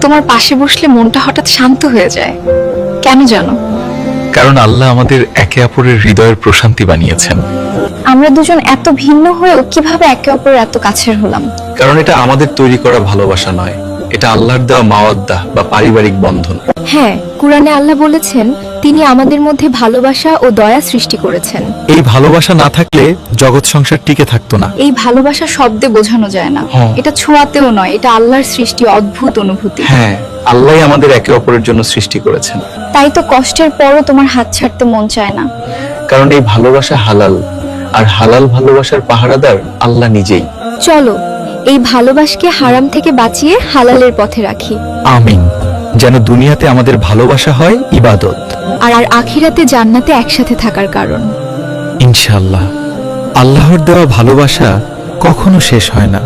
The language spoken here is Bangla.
তোমার পাশে বসলে মনটা হঠাৎ শান্ত হয়ে যায়। কেন জানো? কারণ আল্লাহ আমাদের একে অপরের হৃদয়ের প্রশান্তি বানিয়েছেন। আমরা দুজন এত ভিন্ন হয়েও কিভাবে একে অপরের এত কাছের হলাম? কারণ এটা আমাদের তৈরি করা ভালোবাসা নয়, এটা আল্লাহর দেওয়া মাওয়াদ্দাহ বা পারিবারিক বন্ধন। হ্যাঁ, কুরআনে আল্লাহ বলেছেন তিনি আমাদের মধ্যে ভালোবাসা ও দয়া সৃষ্টি করেছেন। এই ভালোবাসা না থাকলে জগৎ সংসার টিকে থাকতো না। এই ভালোবাসা শব্দে বোঝানো যায় না, হ্যাঁ। এটা ছোঁয়াতেও নয়, এটা আল্লাহর সৃষ্টি, অদ্ভুত অনুভূতি। হ্যাঁ, আল্লাহই আমাদের একে অপরের জন্য সৃষ্টি করেছেন। তাই তো কষ্টের পরও তোমার হাত ছাড়তে মন চায় না। কারণ এই ভালোবাসা হালাল, আর হালাল ভালোবাসার পাহারাদার আল্লাহ নিজেই। চলো এই ভালোবাসাকে হারাম থেকে বাঁচিয়ে হালালের পথে রাখি। আমিন। যেন দুনিয়াতে আমাদের ভালোবাসা হয় ইবাদত, আর আখিরাতে জান্নাতে একসাথে থাকার কারণ। ইনশাআল্লাহ। আল্লাহর দেওয়া ভালোবাসা কখনো শেষ হয় না।